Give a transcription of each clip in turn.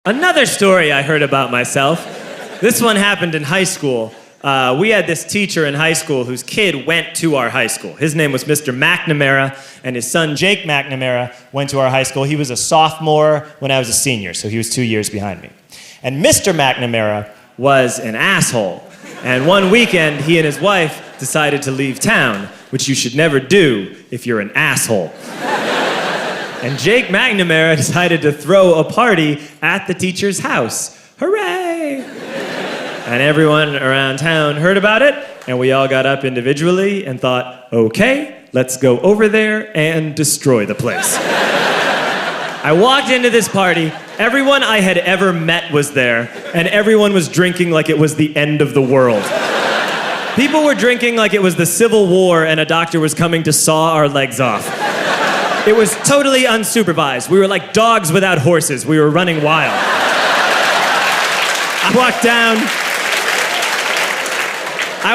Another story I heard about myself. This one happened in high school. We had this teacher in high school whose kid went to our high school. His name was Mr. McNamara, and his son Jake McNamara went to our high school. He was a sophomore when I was a senior, so he was 2 years behind me. And Mr. McNamara was an asshole. And one weekend, he and his wife decided to leave town, which you should never do if you're an asshole. And Jake McNamara decided to throw a party at the teacher's house. Hooray! And everyone around town heard about it, and we all got up individually and thought, okay, let's go over there and destroy the place. I walked into this party, everyone I had ever met was there, and everyone was drinking like it was the end of the world. People were drinking like it was the Civil War and a doctor was coming to saw our legs off. It was totally unsupervised. We were like dogs without horses. We were running wild. I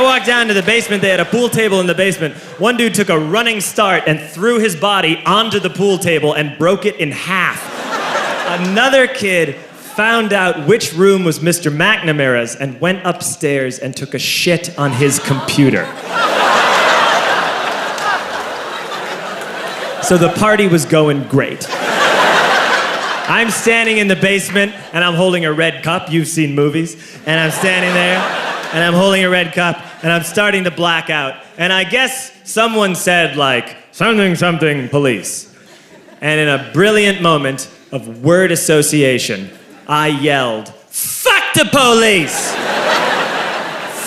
walked down to the basement. They had a pool table in the basement. One dude took a running start and threw his body onto the pool table and broke it in half. Another kid found out which room was Mr. McNamara's and went upstairs and took a shit on his computer. So the party was going great. I'm standing in the basement and I'm holding a red cup. You've seen movies. And I'm standing there and I'm holding a red cup and I'm starting to black out. And I guess someone said like, something, something, police. And in a brilliant moment of word association, I yelled, fuck the police!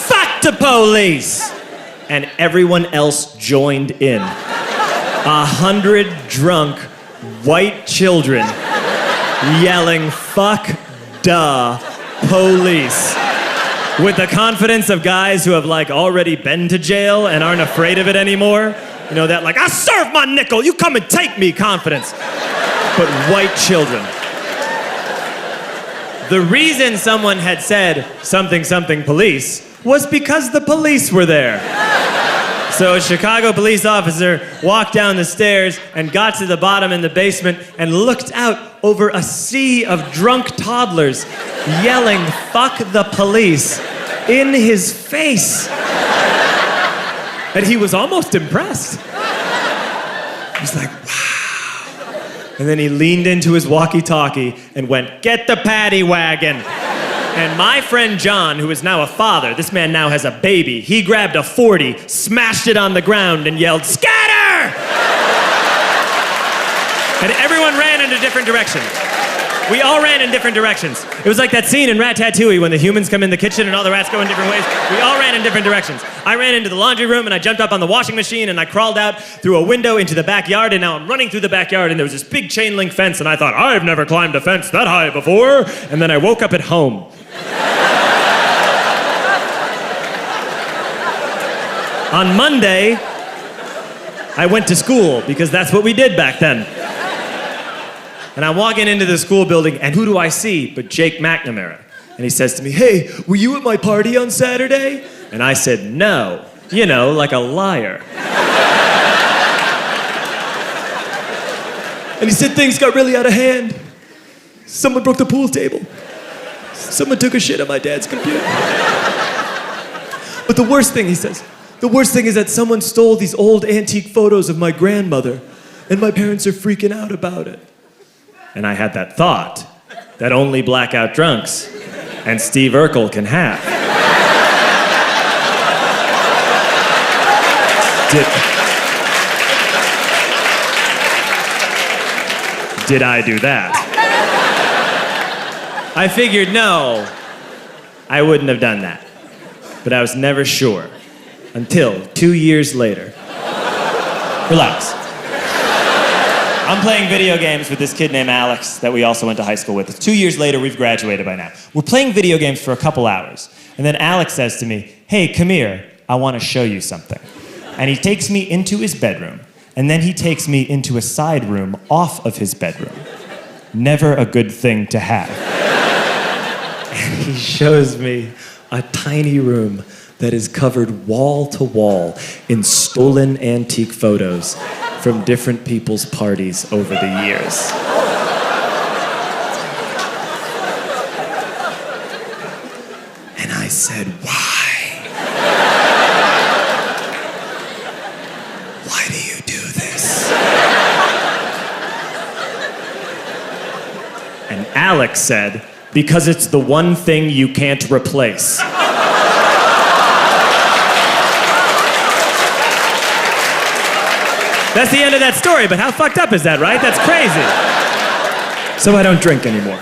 Fuck the police! And everyone else joined in. 100 drunk white children yelling, fuck the police. With the confidence of guys who have like already been to jail and aren't afraid of it anymore. You know, that like, I serve my nickel, you come and take me confidence. But white children. The reason someone had said something, something police was because the police were there. So a Chicago police officer walked down the stairs and got to the bottom in the basement and looked out over a sea of drunk toddlers yelling, fuck the police, in his face. And he was almost impressed. He was like, wow. And then he leaned into his walkie-talkie and went, get the paddy wagon. And my friend John, who is now a father, this man now has a baby, he grabbed a 40, smashed it on the ground, and yelled, scatter! And everyone ran in a different direction. We all ran in different directions. It was like that scene in Ratatouille when the humans come in the kitchen and all the rats go in different ways. We all ran in different directions. I ran into the laundry room and I jumped up on the washing machine and I crawled out through a window into the backyard, and now I'm running through the backyard and there was this big chain link fence and I thought, I've never climbed a fence that high before. And then I woke up at home. On Monday, I went to school because that's what we did back then. And I'm walking into the school building, and who do I see but Jake McNamara? And he says to me, hey, were you at my party on Saturday? And I said, no. You know, like a liar. And he said, things got really out of hand. Someone broke the pool table. Someone took a shit on my dad's computer. But the worst thing, he says, the worst thing is that someone stole these old antique photos of my grandmother, and my parents are freaking out about it. And I had that thought that only blackout drunks and Steve Urkel can have. Did I do that? I figured, no, I wouldn't have done that. But I was never sure until 2 years later. Relax. I'm playing video games with this kid named Alex that we also went to high school with. 2 years later, we've graduated by now. We're playing video games for a couple hours. And then Alex says to me, hey, come here, I want to show you something. And he takes me into his bedroom. And then he takes me into a side room off of his bedroom. Never a good thing to have. And he shows me a tiny room that is covered wall to wall in stolen antique photos from different people's parties over the years. said, why? Why do you do this? And Alex said, because it's the one thing you can't replace. That's the end of that story, but how fucked up is that, right? That's crazy. So I don't drink anymore.